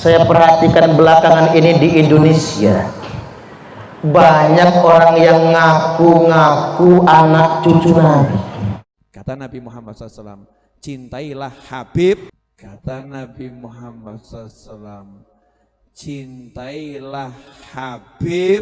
Saya perhatikan belakangan ini di Indonesia, banyak orang yang ngaku-ngaku anak cucu Nabi. Kata Nabi Muhammad SAW, cintailah Habib. Kata Nabi Muhammad SAW, cintailah Habib.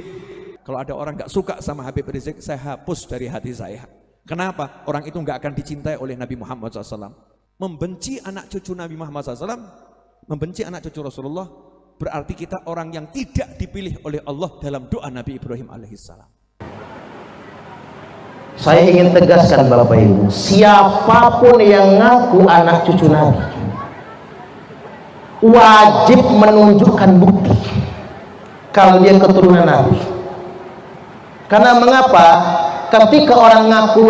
Kalau ada orang gak suka sama Habib Rizik, saya hapus dari hati saya. Kenapa? Orang itu gak akan dicintai oleh Nabi Muhammad SAW. Membenci anak cucu Nabi Muhammad SAW, membenci anak cucu Rasulullah, berarti kita orang yang tidak dipilih oleh Allah dalam doa Nabi Ibrahim alaihissalam. Saya ingin tegaskan Bapak Ibu, siapapun yang ngaku anak cucu Nabi wajib menunjukkan bukti kalau dia keturunan Nabi. Karena mengapa? Ketika orang ngaku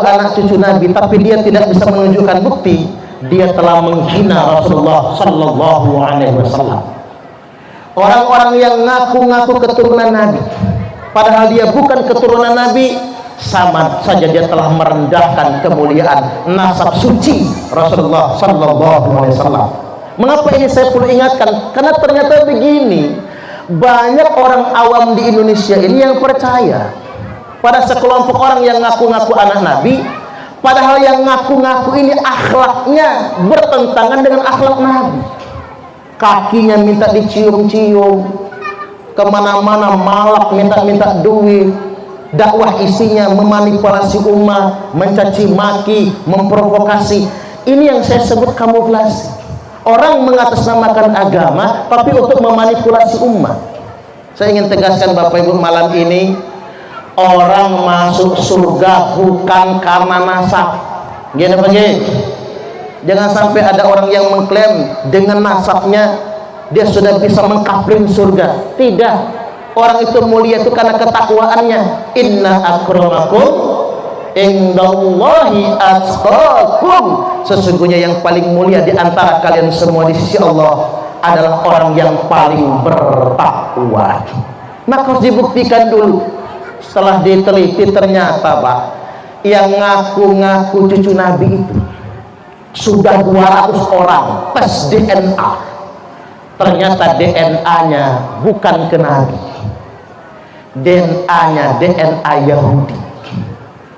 anak cucu Nabi tapi dia tidak bisa menunjukkan bukti, dia telah menghina Rasulullah sallallahu alaihi wasallam. Orang-orang yang ngaku-ngaku keturunan Nabi padahal dia bukan keturunan Nabi, sama saja dia telah merendahkan kemuliaan nasab suci Rasulullah sallallahu alaihi wasallam. Mengapa ini saya perlu ingatkan? Karena ternyata begini, banyak orang awam di Indonesia ini yang percaya pada sekelompok orang yang ngaku-ngaku anak Nabi, padahal yang ngaku-ngaku ini akhlaknya bertentangan dengan akhlak Nabi. Kakinya minta dicium-cium, kemana-mana malak minta duit, dakwah isinya memanipulasi umat, mencaci maki, memprovokasi. Ini yang saya sebut kamuflase. Orang mengatasnamakan agama tapi untuk memanipulasi umat. Saya ingin tegaskan Bapak Ibu, malam ini orang masuk surga bukan karena nasab. Gini begini, jangan sampai ada orang yang mengklaim dengan nasabnya dia sudah bisa mengkapling surga. Tidak, orang itu mulia itu karena ketakwaannya. Inna akramakum indallahi atqakum. Sesungguhnya yang paling mulia di antara kalian semua di sisi Allah adalah orang yang paling bertakwa. Maka harus dibuktikan dulu. Setelah diteliti ternyata Pak, yang ngaku-ngaku cucu Nabi itu sudah 200 orang tes DNA. Ternyata DNA-nya bukan ke Nabi, DNA-nya DNA Yahudi.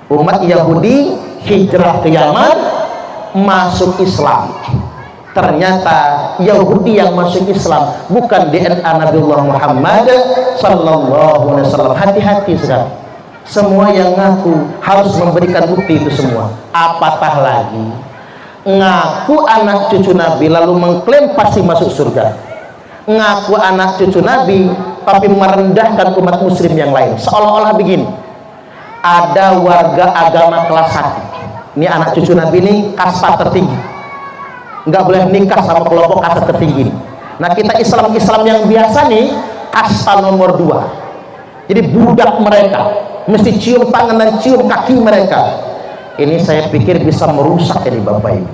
Umat Yahudi hijrah ke Yaman, masuk Islam. Ternyata Yahudi yang masuk Islam bukan DNA Nabiullah Muhammad sallallahu alaihi wasallam. Hati-hati saudara. Semua yang ngaku harus memberikan bukti itu semua. Apatah lagi ngaku anak cucu Nabi lalu mengklaim pasti masuk surga. Ngaku anak cucu Nabi tapi merendahkan umat muslim yang lain. Seolah-olah begini, ada warga agama kelas 1. Ini anak cucu Nabi ini kasta tertinggi, nggak boleh nikah sama kelompok kasta tertinggi. Nah kita Islam yang biasa nih kasta nomor 2. Jadi budak mereka mesti cium tangan dan cium kaki mereka. Ini saya pikir bisa merusak ini Bapak Ibu,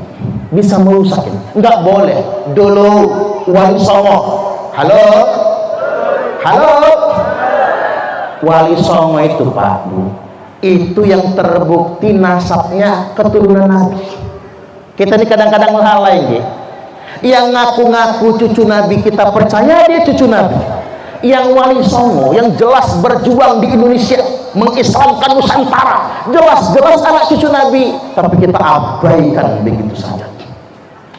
bisa merusak ini. Nggak boleh. Dulu Wali Songo, halo Wali Songo itu Pak Bu, itu yang terbukti nasabnya keturunan Nabi. Kita ini kadang-kadang lalai ya. Yang ngaku-ngaku cucu Nabi kita percaya dia cucu Nabi. Yang Wali Songo yang jelas berjuang di Indonesia mengislamkan Nusantara, jelas-jelas anak cucu Nabi, tapi kita abaikan begitu saja.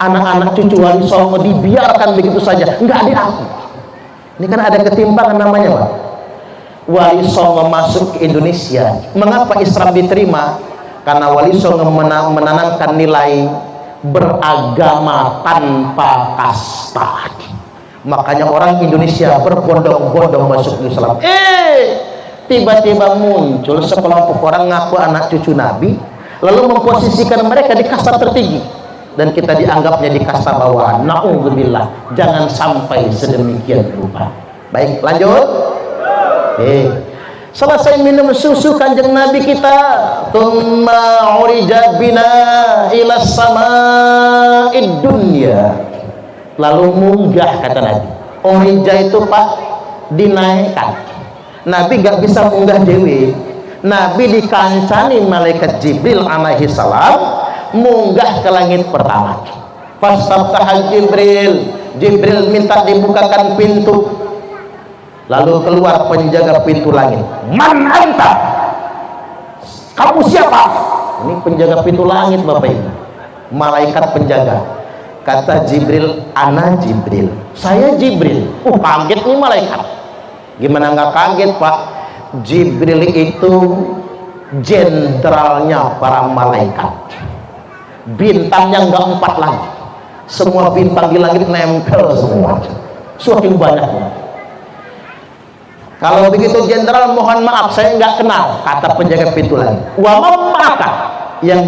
Anak-anak cucu Wali Songo dibiarkan begitu saja, nggak diakui. Ini kan ada ketimpangan namanya Pak. Wali Songo masuk ke Indonesia. Mengapa Islam diterima? Karena Wali Songo menanamkan nilai beragama tanpa kasta. Makanya orang Indonesia berbondong-bondong masuk Islam. Tiba-tiba muncul sekelompok orang ngaku anak cucu Nabi lalu memposisikan mereka di kasta tertinggi dan kita dianggapnya di kasta bawah. Na'udzubillah, jangan sampai sedemikian rupa. Baik, lanjut. Selesai minum susu kanjeng Nabi kita, tsumma urija bina ila sama'id dunya, lalu munggah kata Nabi. Urija itu Pak dinaikkan. Nabi gak bisa munggah dewi. Nabi dikancani malaikat Jibril alaihi salam munggah ke langit pertama. Fastaftaha Jibril Jibril minta dibukakan pintu, lalu keluar penjaga pintu langit. Man anta? Kamu siapa? Ini penjaga pintu langit Bapak Ibu, malaikat penjaga. Kata Jibril, ana Jibril, saya Jibril. Kaget nih malaikat. Gimana nggak kaget Pak? Jibril itu jenderalnya para malaikat, bintangnya nggak 4 lagi, semua bintang di langit nempel semua, saking banyak. Kalau begitu jenderal, mohon maaf saya nggak kenal, kata penjaga pintu langit. Wa maka yang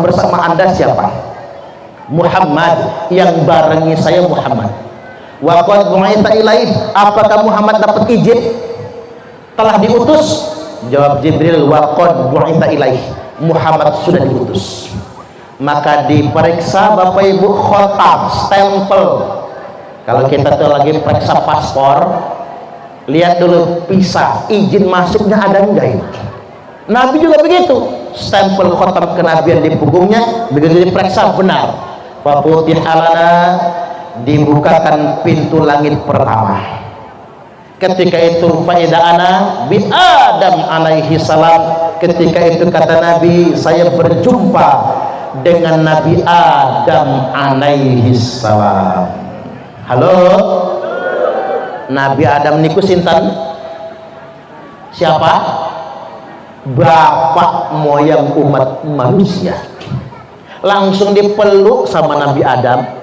bersama anda siapa? Muhammad, yang barengi saya Muhammad. Wa qad bu'itsa ilaih, apakah Muhammad dapat izin, telah diutus? Jawab Jibril, wa qad bu'itsa ilaih, Muhammad sudah diutus. Maka diperiksa Bapak Ibu khotam, stempel. Kalau kita tuh lagi periksa paspor, lihat dulu visa, izin masuknya ada enggak ini. Nabi juga begitu, stempel khotam kenabian di punggungnya, begitu diperiksa benar. Fafutihalana, dibukakan pintu langit pertama. Ketika itu faida'ana bi Adam alaihi salam, ketika itu kata Nabi, saya berjumpa dengan Nabi Adam alaihi salam. Halo, Nabi Adam niku sinten? Siapa? Bapak moyang umat manusia. Langsung dipeluk sama Nabi Adam.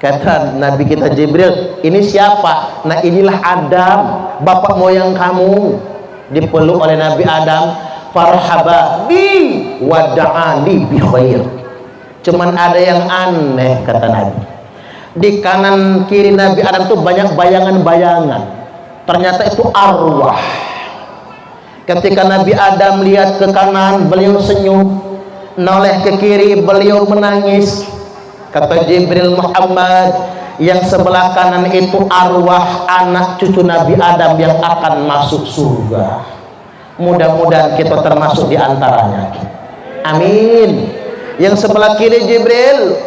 Kata Nabi kita Jibril, ini siapa? Nah inilah Adam, bapak moyang kamu. Dipeluk oleh Nabi Adam. Farhaba bi wada'ani bi khair. Cuman ada yang aneh kata Nabi. Di kanan kiri Nabi Adam tuh banyak bayangan-bayangan. Ternyata itu arwah. Ketika Nabi Adam lihat ke kanan, beliau senyum, noleh ke kiri, beliau menangis. Kata Jibril, Muhammad, yang sebelah kanan itu arwah anak cucu Nabi Adam yang akan masuk surga. Mudah-mudahan kita termasuk di antaranya. Amin. Yang sebelah kiri Jibril,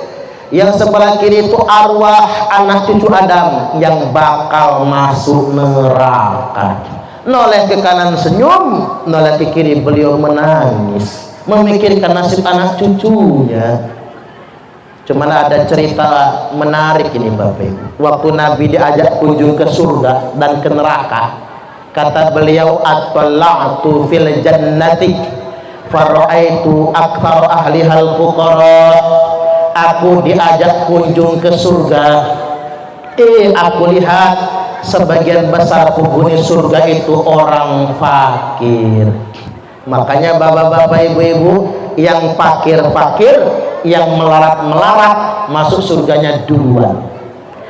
yang sebelah kiri itu arwah anak cucu Adam yang bakal masuk neraka. Noleh ke kanan senyum, noleh ke kiri beliau menangis, memikirkan nasib anak cucunya. Cuman ada cerita menarik ini Bapak Ibu. Waktu Nabi diajak kunjung ke surga dan ke neraka, kata beliau, at-tala'tu fil jannati fara'aitu aktsar ahlihal fuqara. Aku diajak kunjung ke surga, aku lihat sebagian besar penghuni surga itu orang fakir. Makanya bapak-bapak, ibu-ibu, yang fakir-fakir, yang melarat-melarat masuk surganya duluan.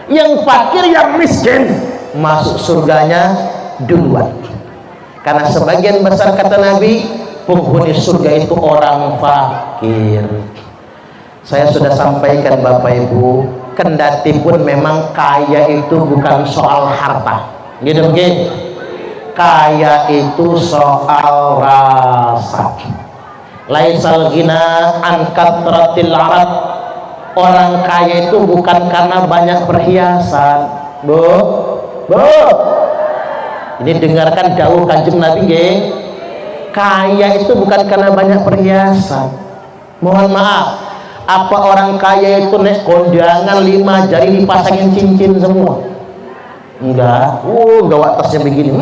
Yang fakir, yang miskin masuk surganya duluan. Karena sebagian besar kata Nabi, penghuni surga itu orang fakir. Saya sudah sampaikan Bapak Ibu, kendati pun memang kaya itu bukan soal harta, gitu begini. Kaya itu soal rasa. Laisal ghina an kathratil arad. Orang kaya itu bukan karena banyak perhiasan. Bu. Ini dengarkan dawuh Kanjeng Nabi nggih. Kaya itu bukan karena banyak perhiasan. Mohon maaf, apa orang kaya itu nek kondangan 5 jari dipasangin cincin semua? Enggak. Gawa tasnya begini.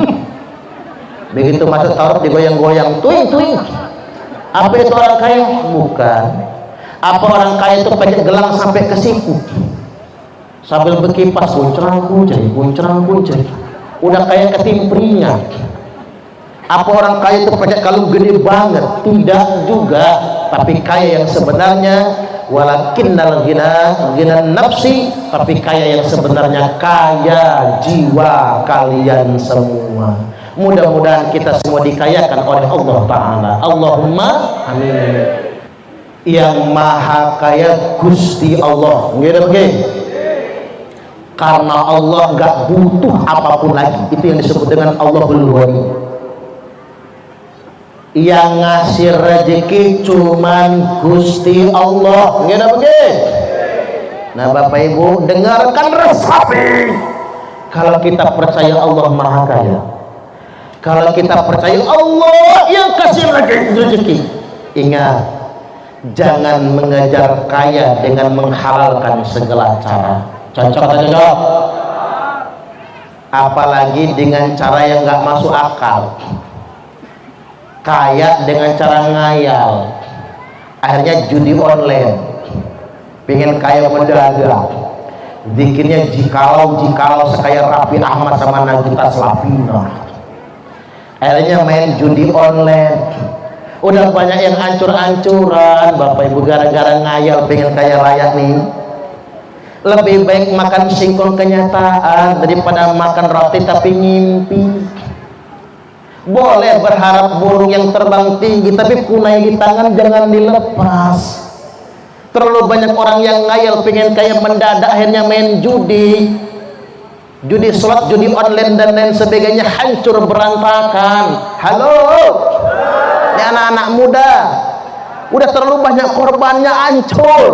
Begitu masuk taruh digoyang-goyang, tuing. Apa itu orang kaya? Bukan. Apa orang kaya itu pakai gelang sampai ke siku, sambil berkipas, kuncrang kuncri. Udah kayak ketimpringnya. Apa orang kaya itu pakai kalung gede banget? Tidak juga. Tapi kaya yang sebenarnya, walakinnal ghina nafsi, tapi kaya yang sebenarnya kaya jiwa kalian semua. Mudah-mudahan kita semua dikayakan oleh Allah Ta'ala. Allahumma amin. Yang maha kaya Gusti Allah, gitu. Karena Allah gak butuh apapun lagi. Itu yang disebut dengan Allahul Ghani. Yang ngasih rezeki cuman Gusti Allah, gitu. Nah Bapak Ibu, dengarkan resapi. Kalau kita percaya Allah Maha Kaya, kalau kita percaya Allah yang kasih rezeki, ingat, jangan mengejar kaya dengan menghalalkan segala cara. Cocok atau cocok? Apalagi dengan cara yang nggak masuk akal. Kaya dengan cara ngayal, akhirnya judi online. Pengen kaya mendadak, zikirnya jikalau sekaya Raffi Ahmad sama Nagita Slavina. Akhirnya main judi online. Udah banyak yang ancur-ancuran Bapak Ibu gara-gara ngayal pengen kaya raya nih. Lebih baik makan singkong kenyataan daripada makan roti tapi ngimpi. Boleh berharap burung yang terbang tinggi, tapi kunai di tangan jangan dilepas. Terlalu banyak orang yang ngayal pengen kaya mendadak, akhirnya main judi slot, judi online dan lain sebagainya, hancur berantakan. Halo, ini anak-anak muda udah terlalu banyak korbannya, hancur.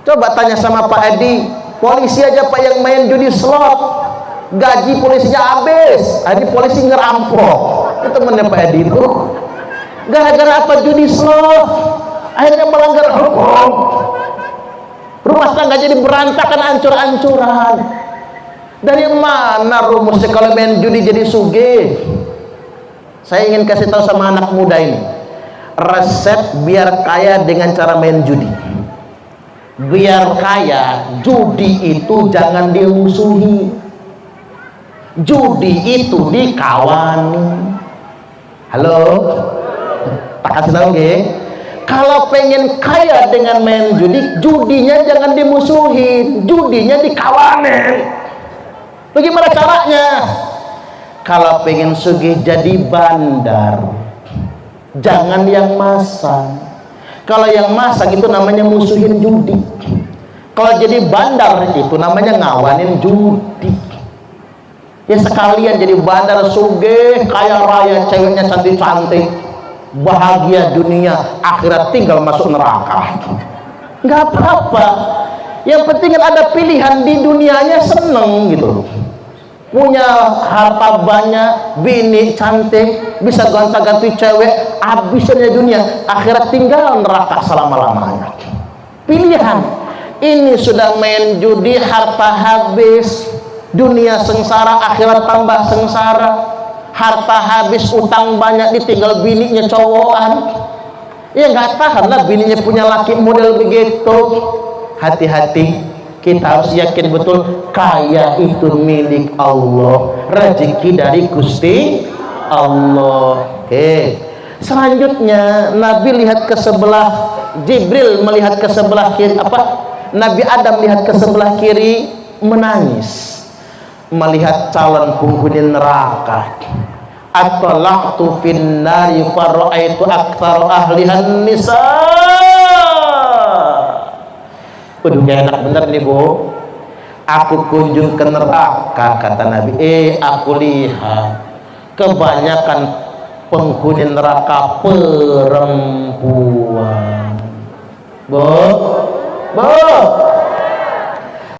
Coba tanya sama Pak Edi, polisi aja Pak yang main judi slot, gaji polisinya habis, ini polisi ngerampok. Itu temennya Pak Edi itu gara-gara apa? Judi slot, akhirnya melanggar hukum, rumah tangga jadi berantakan, hancur-hancuran. Dari mana rumusnya kalau main judi jadi sugih? Saya ingin kasih tahu sama anak muda ini resep biar kaya dengan cara main judi. Biar kaya, judi itu jangan dimusuhi, judi itu dikawani. Halo, tak kasih tahu nggih? Kalau pengen kaya dengan main judi, judinya jangan dimusuhin, judinya dikawanin. Bagaimana caranya? Kalau pengen sugih jadi bandar, jangan yang masang. Kalau yang masang itu namanya musuhin judi. Kalau jadi bandar itu namanya ngawanin judi. Ya sekalian jadi bandar, sugih, kaya raya, ceweknya cantik-cantik, bahagia dunia, akhirat tinggal masuk neraka. Nggak apa-apa, yang penting ada pilihan di dunianya, seneng gitu. Punya harta banyak, bini cantik, bisa gonta-ganti cewek, habisnya dunia, akhirat tinggal neraka selama-lamanya. Pilihan. Ini sudah main judi, harta habis, dunia sengsara, akhirat tambah sengsara. Harta habis, utang banyak, ditinggal bininya cowokan. Ya nggak tahan lah bininya punya laki model begitu. Hati-hati, kita harus yakin betul kaya itu milik Allah, rezeki dari Gusti Allah. Oke. Selanjutnya Nabi lihat ke sebelah, Jibril melihat ke sebelah kiri, Nabi Adam lihat ke sebelah kiri, menangis melihat calon penghuni neraka. Atlaqtu fin nari faraitu aktsar ahlihan nisa. Waduh, enak bener nih Bu. Aku kunjung ke neraka, kata Nabi. Aku lihat kebanyakan penghuni neraka perempuan. Bu,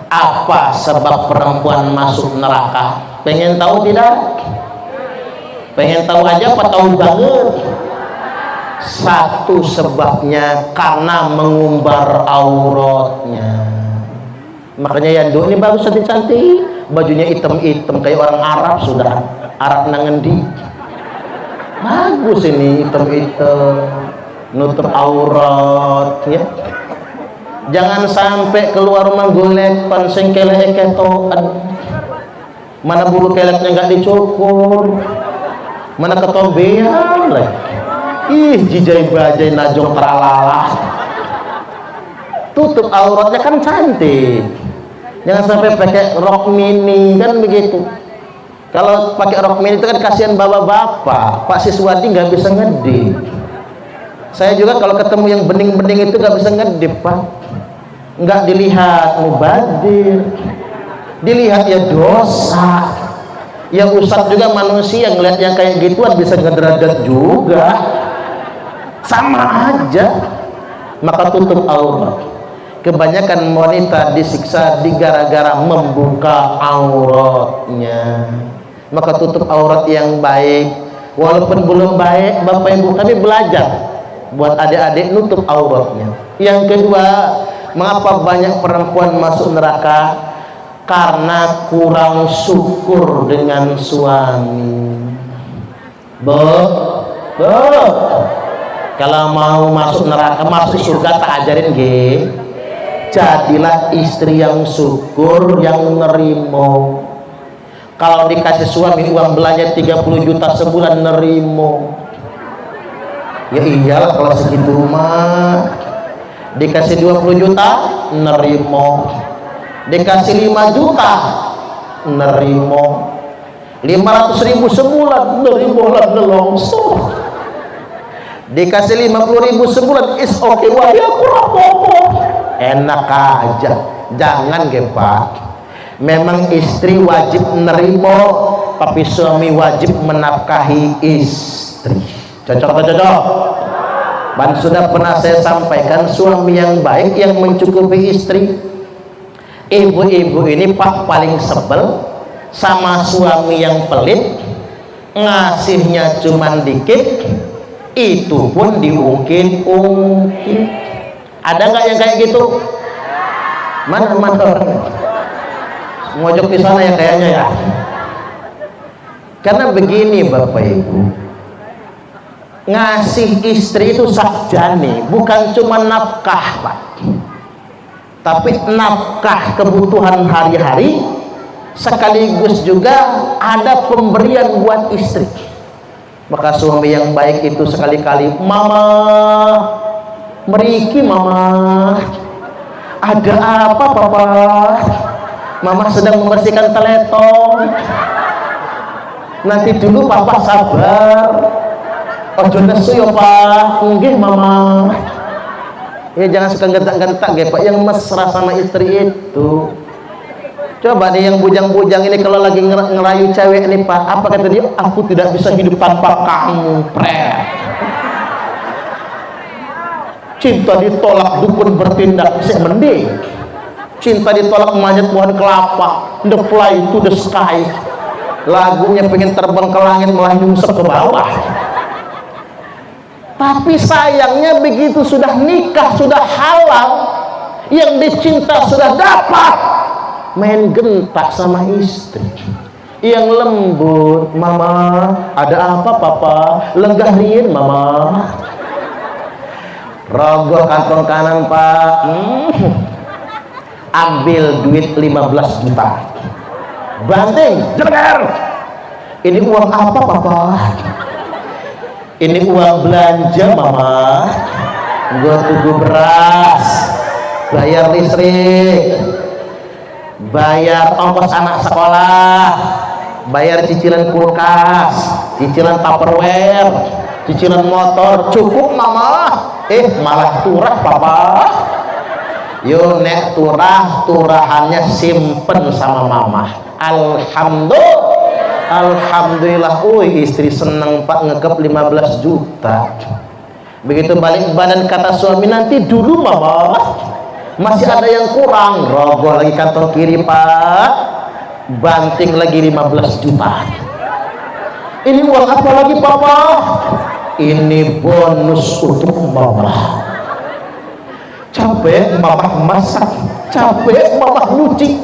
apa sebab perempuan masuk neraka? Pengen tahu tidak? Pengen tahu aja apa tahu banget? Satu sebabnya karena mengumbar auratnya. Makanya ya ini bagus, cantik-cantik, bajunya hitam-hitam kayak orang Arab, sudah Arab nangendi. Bagus ini hitam-hitam, nutup aurat ya. Jangan sampai keluar rumah golek pansing kelek ketokan. Mana bulu keleknya nggak dicukur, mana ketombean lagi. Jijai bajai najong teralala. Tutup auratnya kan cantik. Jangan sampai pakai rok mini kan begitu. Kalau pakai rok mini itu kan kasihan bapak-bapak. Pak Siswadi nggak bisa ngedip. Saya juga kalau ketemu yang bening-bening itu nggak bisa ngedip Pak. Nggak dilihat mubadir, dilihat ya dosa. Yang ustadz juga manusia, ngeliat yang kayak gituan bisa ngederadat juga, sama aja. Maka tutup aurat. kebanyakan wanita disiksa gara-gara membuka auratnya. Maka tutup aurat yang baik, walaupun belum baik Bapak Ibu, tapi belajar buat adik-adik nutup auratnya. Yang kedua, mengapa banyak perempuan masuk neraka? Karena kurang syukur dengan suami. Kalau mau masuk neraka, masuk surga, tak ajarin ge, jadilah istri yang syukur, yang nerimo. Kalau dikasih suami uang belanja 30 juta sebulan, nerimo. Ya iyalah kalau segitu mah. Dikasih 20 juta, nerimo. Dikasih 5 juta, nerimo. 500.000 sebulan, nerimo lah nelongso. Dikasih 50.000 sebulan, is oke, wah ya kurang apa-apa, enak aja. Jangan ge Pak, memang istri wajib nerimo, tapi suami wajib menafkahi istri. Cocok atau cocok? Dan sudah pernah saya sampaikan, suami yang baik yang mencukupi istri. Ibu-ibu ini Pak paling sebel sama suami yang pelit, ngasihnya cuman dikit, itu pun diungkit-ungkit. Ada nggak yang kayak gitu? Mana orang ngojok di sana ya kayaknya ya. Karena begini Bapak Ibu, ngasih istri itu sakjane, bukan cuma nafkah Pak, tapi nafkah kebutuhan hari-hari, sekaligus juga ada pemberian buat istri. Maka suami yang baik itu sekali-kali, mama, meriki mama, ada apa papa? Mama sedang membersihkan teletong. Nanti dulu papa sabar. Ojo nesu ya Pak, nggih mama. Ya jangan suka gentak-gentak ya Pak, yang mesra sama istri itu. Coba nih yang bujang-bujang ini kalau lagi ngerayu cewek nih Pak, apa kata dia? Aku tidak bisa hidup tanpa kamu, pret. Cinta ditolak dukun bertindak, sih mending. Cinta ditolak manjat pohon kelapa, the fly to the sky. Lagunya pengen terbang ke langit malah nyungsep ke bawah. Tapi sayangnya begitu sudah nikah, sudah halal, yang dicinta sudah dapat, main gentak sama istri yang lembut. Mama, ada apa papa? Lenggahin mama. Rogoh kantong kanan Pak, ambil duit 15 juta, banting, jeger. Ini uang apa papa? Ini uang belanja mama, gue tunggu beras, bayar listrik, bayar ongkos anak sekolah, bayar cicilan kulkas, cicilan tupperware, cicilan motor, cukup mama. Malah turah papa. Yo nek turah, turahannya simpen sama mama. Alhamdulillah, istri seneng Pak, ngekep 15 juta. Begitu balik badan kata suami, nanti dulu mama, masih ada yang kurang. Rogoh lagi kantong kiri Pak, banting lagi 15 juta. Ini uang apa lagi papa? Ini bonus untuk mama. Capek mama masak, capek mama nyuci.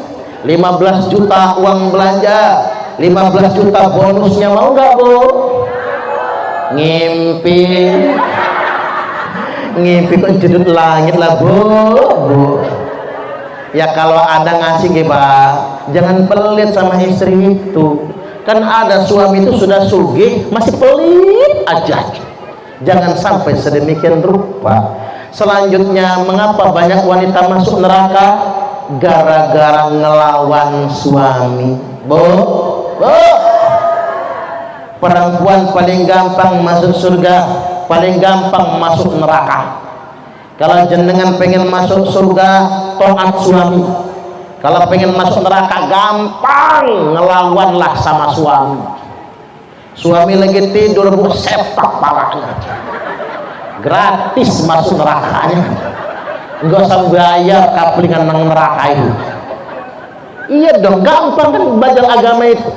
15 juta uang belanja, 15 juta bonusnya, mau nggak Bu? Ngimpi kok jedut langit lah Bu. Ya kalau ada ngasih Pak, jangan pelit sama istri itu. Kan ada suami itu sudah sugih masih pelit aja. Jangan sampai sedemikian rupa. Selanjutnya, mengapa banyak wanita masuk neraka? Gara-gara ngelawan suami. Bu, perempuan paling gampang masuk surga, paling gampang masuk neraka. Kalau jenengan pengen masuk surga, taat suami. Kalau pengen masuk neraka, gampang, ngelawanlah sama suami. Suami lagi tidur, Bu, sepak palanya, gratis masuk nerakanya. nggak usah bayar kaplingan nang neraka itu. Iya dong, gampang kan belajar agama itu.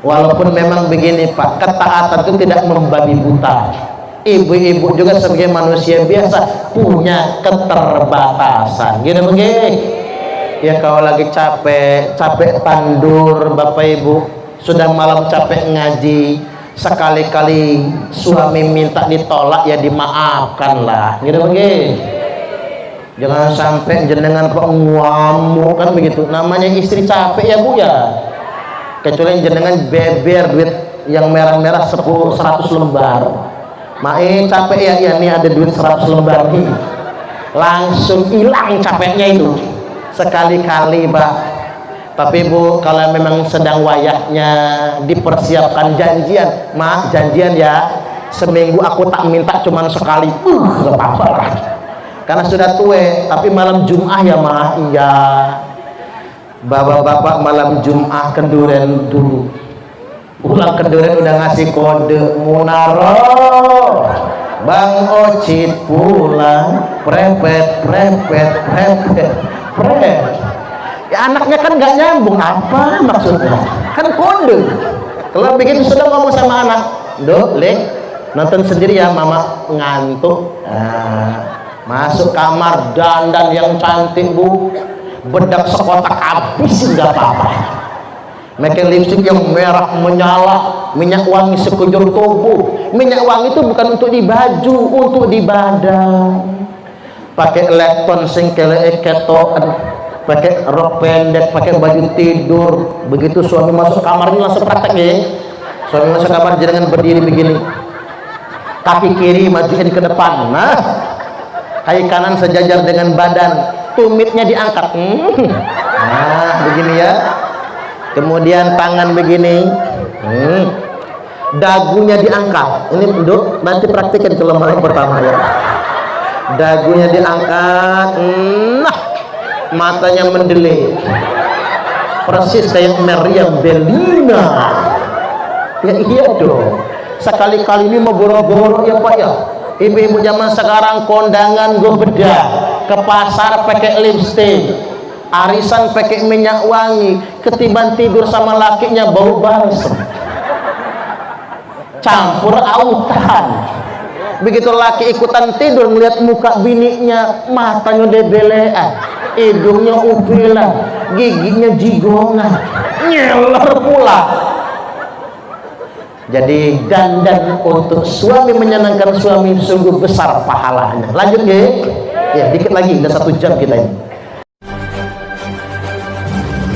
Walaupun memang begini Pak, ketaatan itu tidak membabi buta. Ibu-ibu juga sebagai manusia biasa punya keterbatasan. Gini begini. Ya kalau lagi capek tandur Bapak Ibu, sudah malam capek ngaji, sekali-kali suami minta ditolak ya dimaafkan lah. Gitu begini. Jangan sampai jenengan kok ngamuk kan begitu. Namanya istri capek ya Bu ya. Kecuali jenengan beber duit yang merah-merah 100 lembar. Mae capek ya, ya nih ada duit 100 lembar nih. Langsung hilang capeknya itu. Sekali-kali Pak. Tapi Bu, kalau memang sedang wayahnya dipersiapkan janjian, Mak, janjian ya, seminggu aku tak minta cuman sekali, gak apa-apa lah, karena sudah tua. Tapi malam Jum'ah ya Mak, iya, bapak-bapak malam Jum'ah kenduren dulu, pulang kenduren udah ngasih kode, Munaro, Bang Ocit pulang, prepet, ya anaknya kan nggak nyambung, apa maksudnya kan kode. Kalau begitu sudah ngomong sama anak, Dok, Lek, nonton sendiri ya, mama ngantuk. Masuk kamar, dandan yang cantik Bu, bedak sekotak habis nggak apa-apa, pakai lipstik yang merah menyala, minyak wangi sekujur tubuh. Minyak wangi itu bukan untuk di baju, untuk di badan. Pakai lepton singkele keto, pakai rok pendek, pakai baju tidur. Begitu suami masuk kamar ini langsung praktek ya. Suami masuk kamar jangan berdiri begini, kaki kiri majuin ke depan, nah kaki kanan sejajar dengan badan, tumitnya diangkat, nah begini ya. Kemudian tangan begini, dagunya diangkat. Ini Dok, nanti praktikin kalau malam pertama ya. Dagunya diangkat, nah matanya mendelik persis kayak Meriam Bellina. Ya iya dong, sekali-kali ini mau boro-boro ya Pak ya. Ibu-ibu zaman sekarang kondangan gue beda, ke pasar pakai lipstick, arisan pakai minyak wangi, ketiban tidur sama lakinya bau balsem, campur autan. Begitu laki ikutan tidur melihat muka bininya, matanya debelean, hidungnya upilan, giginya jigongan, nyeler pula. Jadi dandan untuk suami, menyenangkan suami sungguh besar pahalanya. Lanjut ya, ya dikit lagi, udah 1 jam kita ini.